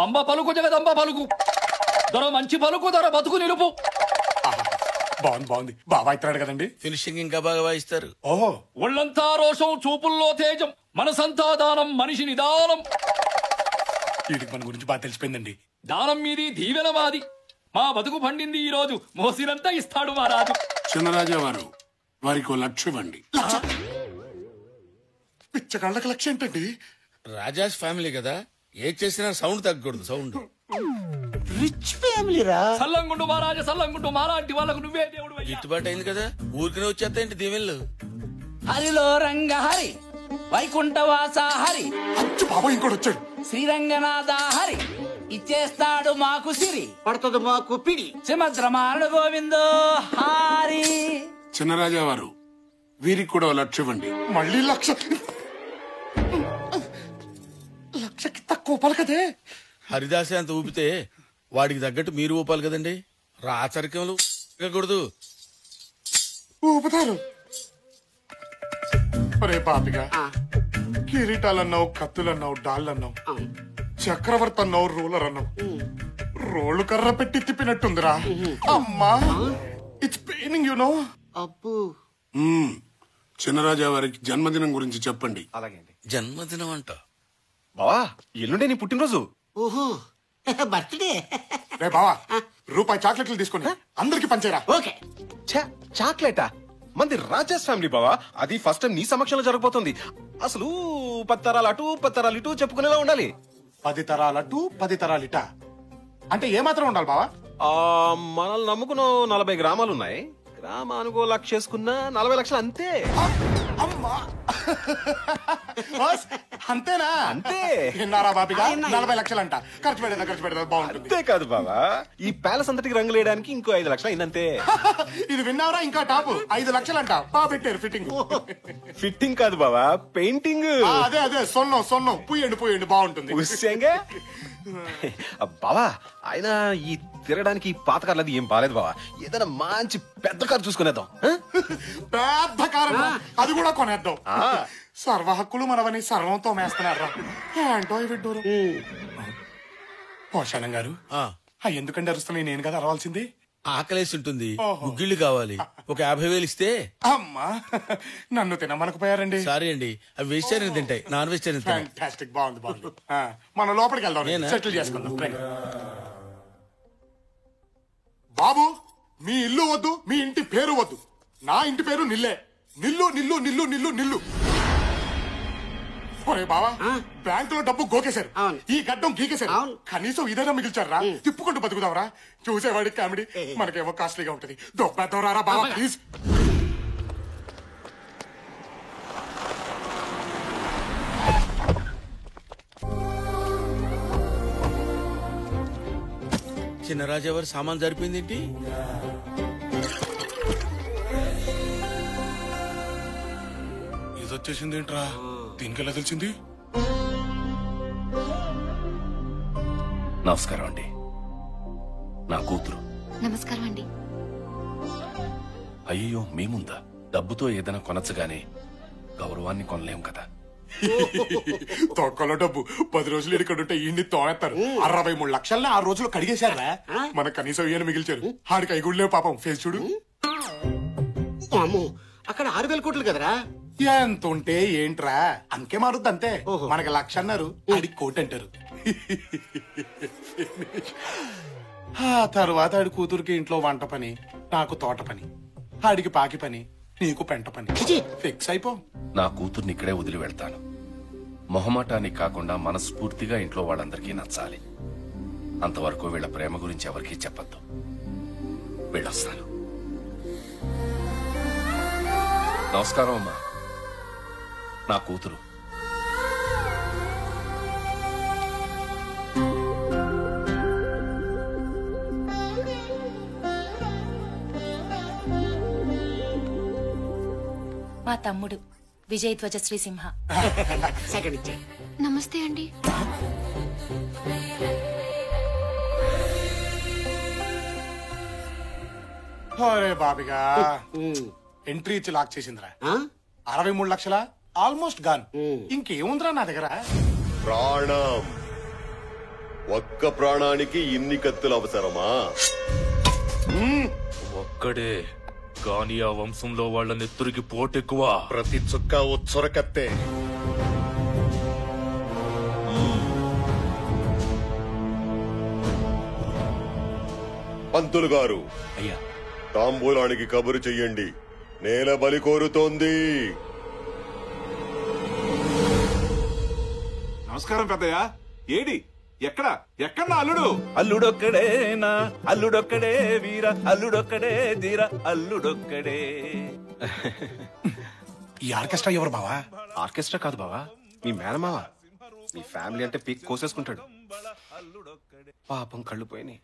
అంబ పలుకు జగదంబ పలుకు, దొర మంచి పలుకు, దొర బతుకు నిలుపు. బాగుంది బాగుంది. బాగా ఇస్తున్నాడు కదండి. ఫినిషింగ్ ఇంకా బాగా వాయిస్తారు. ఓహో, ఒళ్ళంతా రోషం, చూపుల్లో తేజం, మనసంతా దానం, మనిషి నిదానం. వీడికి మన గురించి బాగా తెలిసిపోయిందండి. దానం మీది, దీవెన మాది. మా బతుకు పండింది ఈ రోజు, మోసినంతా ఇస్తాడు మా రాజు. చిన్నరాజా వారు వారికి 1 లక్ష ఇవ్వండి. పిచ్చగాళ్ళకి లక్ష్యం ఏంటండి? రాజాస్ ఫ్యామిలీ కదా, ఏది చేసినా సౌండ్ తగ్గకూడదు. సౌండ్ రిచ్ ఫ్యామిలీ రా. సల్లంగుండు మహారాజా, సల్లంగుండు. మాలాంటి వాళ్ళకు నువ్వే దేవుడు. గిట్టుబాటు అయింది కదా, ఊరికనే వచ్చేస్తాయండి దీవెళ్ళు. హరిలో రంగ హరి, వైకుంఠవాస హరి, అచ్చు బాబా ఇంకోటి వచ్చాడు. శ్రీరంగనాథ హరి, ఇచ్చేస్తాడు మాకు సిరి, పడుతుంది మాకు పిడి. సుమద్రమారుడు గోవిందో హారి. చిన్నరాజా వారు వీరికి కూడా 1 లక్ష ఇవ్వండి. మళ్ళీ లక్ష. లక్షకి తక్కువ పలకదే. హరిదాసే అంత ఊపితే వాడికి తగ్గట్టు మీరు ఊపాలి కదండి. రాచరికములు కూడదు. ఊపుతారు. ఒరే పాపిగా, కిరీటాలన్నావు, కత్తులన్నావు, డాళ్ళన్నావు, చక్రవర్తి అన్నావు, రూలర్ అన్నావు. రోళ్లు కర్ర పెట్టి తిప్పినట్టుందిరా. అమ్మా, ఇట్స్ పెయినింగ్ యు నో. అబ్బు, చిన్నరాజా వారికి జన్మదినం గురించి చెప్పండి. జన్మదినం అంట. బావా, ఎల్లుండే నీ పుట్టినరోజు. ఓహో, బర్త్డే. రే బావా, రూపాయి చాక్లెట్లు తీసుకొని అందరికి పంచేరా. ఓకే. ఛా, చాక్లెటా? మంది రాజాస్ ఫ్యామిలీ బావా. అది ఫస్ట్ టైం నీ సమక్షంలో జరగబోతుంది. అసలు 10 తరాలు అటు 10 తరాలు ఇటు చెప్పుకునేలా ఉండాలి. 10 తరాలటు 10 తరాలిట అంటే ఏమాత్రం ఉండాలి బావా? మనల్ని నమ్ముకున్న 40 గ్రామాలున్నాయి. గ్రామానుకో 1 లక్ష చేసుకున్నా 40 లక్షలు అంతే. అమ్మా, బాస్, అంతేనా? అంతే. విన్నారా బాపిగా? 40 లక్షలంట. ఖర్చు పెడదా బాగుంటుంది. అంతే కాదు బావా, ఈ ప్యాలెస్ అంతటికి రంగులు వేయడానికి ఇంకో 5 లక్షలు అయిందంతే. ఇది విన్నారా? ఇంకా టాప్ 5 లక్షలంట. పెట్టారు ఫిట్టింగ్. ఫిట్టింగ్ కాదు బావా, పెయింటింగ్. అదే సొన్నం పూయండి బాగుంటుంది. ఉస్సంగా బావా, ఆయన ఈ తిరగడానికి పాత కార్లు అది ఏం బాలేదు బావా. ఏదైనా మంచి పెద్ద కారు చూసుకునేద్దాం. పెద్ద కారు, అది కూడా కొనేద్దాం. సర్వ హక్కులు మనవని సర్వంతో మేస్తున్నారా? ఏంటో విడ్డూరు. పోషాణం గారు, ఎందుకంటే అరుస్తున్నాయి? నేను కదా అరవాల్సింది. ఆకలేసి ఉంటుంది, గుగ్గిళ్ళు కావాలి. ఒక 50,000 ఇస్తే. అమ్మా, నన్ను తినమనకపోయారండి. సారీ అండి, అవి వెజిటేరియన్ తింటాయి, నాన్ వెజిటేరియన్ తింటాయి. ఫ్యాంటాస్టిక్, బాగుంది. మనం లోపలికి వెళ్దాం, సెటిల్ చేసుకుందాం. బాబు, మీ ఇల్లు వద్దు, మీ ఇంటి పేరు వద్దు. నా ఇంటి పేరు నిల్లే. నిల్లు. ఒరే బావా, బ్యాంకులో డబ్బు గోకేశారు, ఈ గడ్డం గీకేశారు. కనీసం ఇదేనా మిగిల్చారా? తిప్పుకుంటూ బతుకుదావరా? చూసేవాడికి కామెడీ, మనకేమో కాస్ట్లీగా ఉంటది. దొబ్బెద్దవరారా బావా, ప్లీజ్. చిన్నరాజా వారి సామాన్ సరిపోయింది ఏంటి? ఇది వచ్చేసింది ఏంట్రా? దీనికి ఎలా తెలిసింది? నమస్కారం అండి, నా కూతురు. నమస్కారం అండి. అయ్యో, మీ ముందా? డబ్బుతో ఏదైనా కొనచ్చగానే గౌరవాన్ని కొనలేం కదా. తొక్కలో డబ్బు 10 రోజులు ఇక్కడ ఇండి తోనేస్తారు. 63 లక్షల్ని 6 రోజులు కడిగేశారా? మన కనీసం ఈయన మిగిల్చారు. ఆడికి ఐగుళ్ళే పాపం. ఫేస్ చూడు. అక్కడ 6,000 కోట్లు కదరా. ఎంత ఉంటే ఏంట్రా, అంకే మారుద్ది అంతే. మనకి 1,00,000 అన్నారు, ఆడికి 1 కోటి అంటారు. ఆ తర్వాత ఆడి కూతురికి ఇంట్లో వంట పని, నాకు తోట పని, ఆడికి పాకి పని, నీకు పెంట పని. ఫిక్స్ అయిపో. నా కూతుర్ని ఇక్కడే వదిలి వెళ్తాను. మొహమాటానికి కాకుండా మనస్ఫూర్తిగా ఇంట్లో వాళ్ళందరికీ నచ్చాలి. అంతవరకు వీళ్ళ ప్రేమ గురించి ఎవరికీ చెప్పద్దు. వెళ్ళొస్తాను. నమస్కారం అమ్మా, నా కూతురు. మా తమ్ముడు విజయ్ ధ్వజ శ్రీసింహ. నమస్తే అండి. అరే బాబిగా, ఎంట్రీ ఇచ్చి లాక్ చేసిందిరా. 63 లక్షల ఆల్మోస్ట్ గాన్. ఇంకేముందిరా నా దగ్గర? ప్రాణం ఒక్క ప్రాణానికి ఇన్ని కత్తులు అవసరమా? ఒక్కడే కానీ ఆ వంశంలో వాళ్ళ నెత్తురికి పోటెక్కువ. ప్రతి చుక్క ఓ చొరకత్తే. పంతులు గారు, అయ్యా, తాంబూలానికి కబురు చెయ్యండి. నేల బలి కోరుతోంది. నమస్కారం పెద్దయ్య. ఏడి ఎక్కడ ఎక్కడ నా అల్లుడు? అల్లుడొక్కడేనా, అల్లుడొక్కడే వీర, అల్లుడొక్కడే ధీర, అల్లుడొక్కడే. ఈ ఆర్కెస్ట్రా ఎవరు బావా? ఆర్కెస్ట్రా కాదు బావా, మీ మేనమావ. మీ ఫ్యామిలీ అంటే పీక్ కోసేసుకుంటాడు. పాపం కళ్ళు పోయినాయి,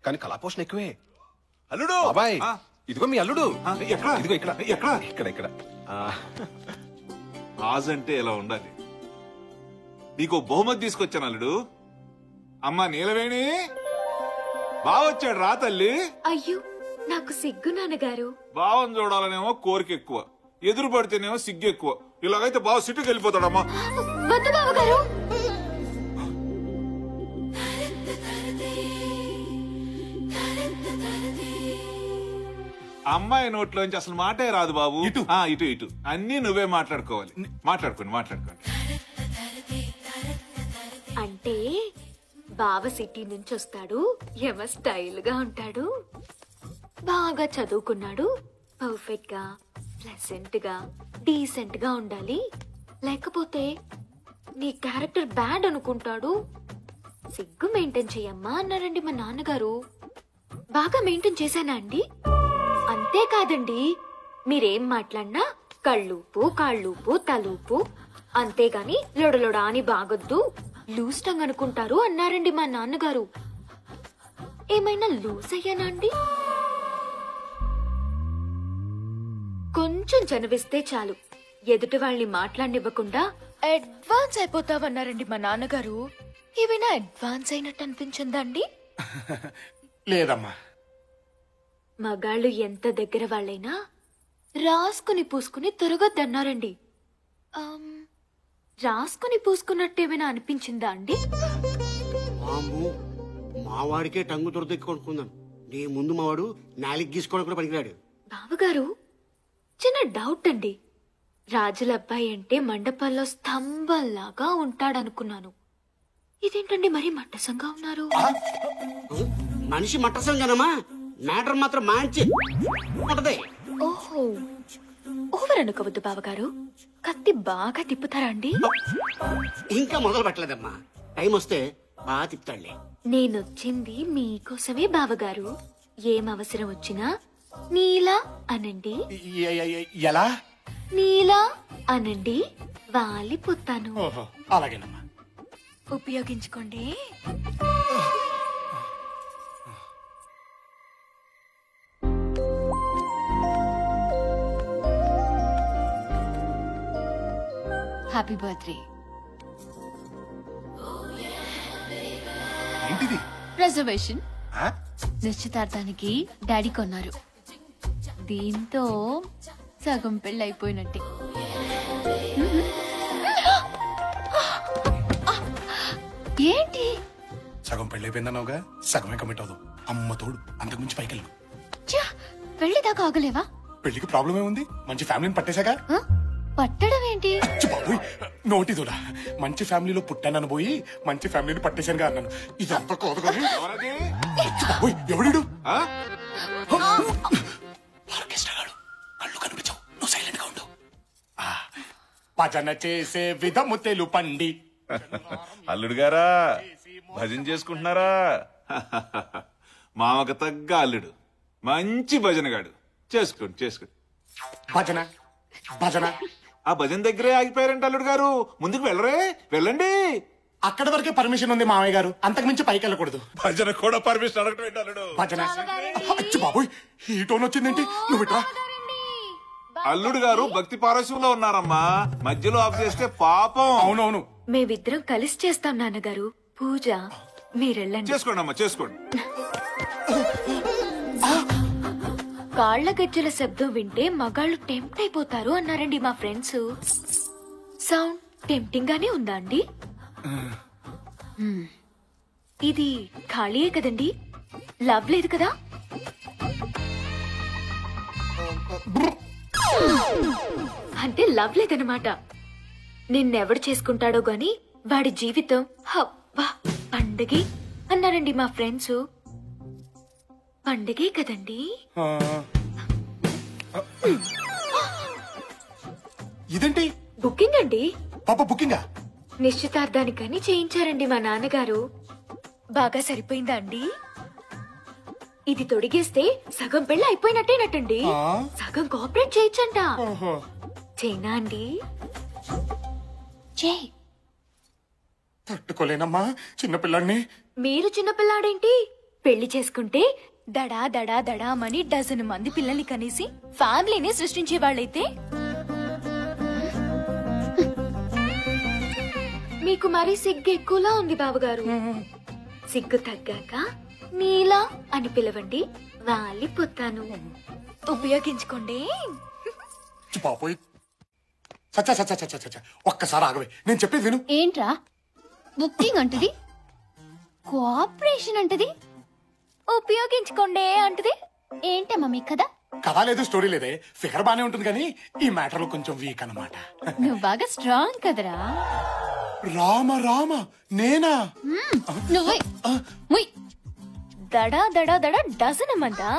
కానీ కళాపోషణ ఎక్కువే. అల్లుడు బాబాయ్, ఇదిగో మీ అల్లుడు. ఎక్కడ? ఇదిగో ఇక్కడ ఎక్కడ? ఇక్కడ ఇక్కడ. రాజు అంటే ఎలా ఉండాలి. నీకు బహుమతి తీసుకొచ్చాను అల్లుడు. అమ్మా నీలవేణి బావొచ్చాడు రా తల్లి. అయ్యో నాకు సిగ్గు నాన్నగారు. బావని చూడాలనేమో కోరిక ఎక్కువ, ఎదురు పడితేనేమో సిగ్గు ఎక్కువ. ఇలాగైతే బావ సిట్టుకు వెళ్ళిపోతాడమ్మా. వద్దు బావగారు. అమ్మాయి నోట్లోంచి అసలు మాటే రాదు బాబు. ఇటు ఇటు ఇటు అన్ని నువ్వే మాట్లాడుకోవాలి. మాట్లాడుకోండి. అంటే బావ సిటీ నుంచి వస్తాడు, ఎవ స్టైల్ గా ఉంటాడు, బాగా చదువుకున్నాడు, పర్ఫెక్ట్ గా ప్లెసెంట్ గా డీసెంట్ గా ఉండాలి. లేకపోతే నీ క్యారెక్టర్ బ్యాడ్ అనుకుంటాడు. సిగ్గు మెయింటైన్ చెయ్యమ్మా అన్నారండి మా నాన్నగారు. బాగా మెయింటైన్ చేశానా అండి? అంతేకాదండి, మీరేం మాట్లాడినా కళ్ళూపు కాళ్ళూపు తలూపు, అంతేగాని లొడలొడా అని బాగొద్దు, లూజ్ టంగ్ అనుకుంటారు అన్నారండి మా నాన్నగారు. ఏమైనా లూజ్ అయ్యానా అండి? కొంచెం చనువిస్తే చాలు ఎదుటి వాళ్ళని మాట్లాడనివ్వకుండా అడ్వాన్స్ అయిపోతావన్నారండి మా నాన్నగారు. ఏమైనా అడ్వాన్స్ అయినట్టు అనిపించిందా అండి? లేదమ్మా. మగాళ్ళు ఎంత దగ్గర వాళ్ళైనా రాసుకుని పూసుకుని తిరగొద్దన్నారండి. రాసుకుని పూసుకున్నట్టేమైనా అనిపించిందా అండి? మావాడికే టంగు దొరదెక్కి కొనుక్కుందాం. నీ ముందు మావాడు నాలికి గీసుకోవడం కూడా పనికిరాడు. బావగారు చిన్న డౌట్ అండి. రాజుల అబ్బాయి అంటే మండపాల్లో స్తంభంలాగా ఉంటాడనుకున్నాను. ఇదేంటండి మరీ మట్టసంగా ఉన్నారు? మనిషి మట్టసంగానమ్మా, మ్యాటర్ మాత్రం మంచి ఉంటది. ఓహో, ఓవర్ అనుకోవద్దు బావగారు. కత్తి బాగా తిప్పుతారా అండి? ఇంకా మొదలు పెట్టలేదమ్మా, టైం వస్తే బాగా తిప్పుతాడులే. నేనొచ్చింది మీకోసమే బావగారు. ఏం అవసరం వచ్చినా నీలా అనండి. ఎలా? నీలా అనండి, వాలిపోతాను. అలాగేనమ్మా. ఉపయోగించుకోండి. Happy birthday. ఏంటిది? రిజర్వేషన్ నిశ్చితార్థానికి డాడీ కొన్నారు. దీంతో సగం పెళ్ళి అయిపోయినట్టే. ఏంటి? సగం పెళ్ళైపోయిందన్నావుగా, సగమే కమిట్ అవుదు. అమ్మ తోడు, అంతకుమించి పైకెళ్ళు. పెళ్లి దాకా ఆగలేవా? పెళ్లికి ప్రాబ్లం ఏముంది? మంచి ఫ్యామిలీని పట్టేశాక. పట్టడం ఏంటి? నోటి దూడ. మంచి ఫ్యామిలీలో పుట్టానని పోయి మంచి ఫ్యామిలీని పట్టేశానుగా అన్నాను. ఇదంతా కోదు కానీ ఎవడు? ఆర్కెస్ట్రా గాడు. కళ్ళు కనిపించవు, నువ్వు సైలెంట్ గా ఉండు. భజన చేసే విధము తెలుపండి. అల్లుడు గారా భజన చేసుకుంటున్నారా? మామకు తగ్గ అల్లుడు, మంచి భజనగాడు. చేసుకోండి. భజన భజన. ఆ భజన దగ్గరే ఆగిపోయారంట అల్లుడు గారు. ముందుకు వెళ్ళండి. అక్కడి వరకే పర్మిషన్ ఉంది మామయ్య గారు, అంతకు మించి పైకి వెళ్ళకూడదు. భజన కూడా పర్మిషన్ అడగటం ఏంటి అల్లుడు? భజన. బాబోయ్, ఈ టోన్ వచ్చిందేంటి? నువ్వు ఇట్రా. అల్లుడు గారు భక్తి పారస్యంలో ఉన్నారమ్మా, మధ్యలో ఆఫ్ చేస్తే పాపం. అవునవును, మేమిద్దరం కలిసి చేస్తాం నాన్నగారు పూజ. మీరెళ్ళండి. చేసుకోండి అమ్మా, చేసుకోండి. కాళ్ల గజ్జల శబ్దం వింటే మగాళ్ళు టెంప్ట్ అయిపోతారు అన్నారండి మా ఫ్రెండ్స్. సౌండ్ టెంప్టింగ్ గానే ఉందా అండి? ఇది ఖాళీయే కదండి, లవ్ లేదు కదా? అంటే లవ్ లేదన్నమాట. నిన్నెవడు చేసుకుంటాడో గాని వాడి జీవితం హబ్బా పండగే అన్నారండి మా ఫ్రెండ్స్. పండగే కదండి. ఇదేంటి బుకింగ్ అండి. పాప బుకింగా? నిశ్చితార్థానికని చేయించారండి మా నాన్నగారు. బాగా సరిపోయిందా అండి? ఇది తొడిగేస్తే సగం పెళ్ళి అయిపోయినట్టేనట్టండి. సగం కోఆపరేట్ చేయొచ్చంట. చైనా అండి? చేయి. తట్టుకోలేనమ్మా చిన్నపిల్లాడిని. మీరు చిన్నపిల్లాడేంటి? పెళ్లి చేసుకుంటే దడా దడా దడామని డజన్ మంది పిల్లల్ని కనేసి ఫ్యామిలీని సృష్టించే వాళ్ళైతే మీకు మరీ సిగ్గు ఎక్కువలా ఉంది బావగారు. సిగ్గు తగ్గాక నీలా అని పిలవండి, వాలిపోతాను. ఉపయోగించుకోండి. పాపోయ్ సచ్చా సచ్చా సచ్చా సచ్చా ఒక్కసారి ఆగవే, నేను చెప్పేది విను. ఏంట్రా బుకింగ్ అంటది, కోఆపరేషన్ అంటది, ఉపయోగించుకోండి అంటది. ఏంటమ్మా మీ కదా? కథ లేదు, స్టోరీ లేదే. ఫిగర్ బానే ఉంటుంది కానీ ఈ మ్యాటర్ లో కొంచెం వీక్ అన్నమాట. నువ్వు బాగా స్ట్రాంగ్ కదరా. రామ రామ నేనా? నువ్వు దడా దడా దడా డజన్ మందా?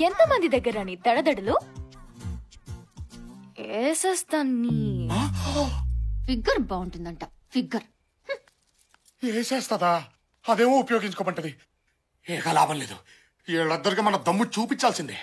ఎంత మంది దగ్గర నీ దడదడలు? ఏసేస్తాన్ని. ఫిగర్ బాగుంటుందంట. ఫిగర్ వేసేస్తదా? అదేమో ఉపయోగించుకోమంటది. ఏక లాభం లేదు. వీళ్ళిద్దరికి మన దమ్ము చూపించాల్సిందే.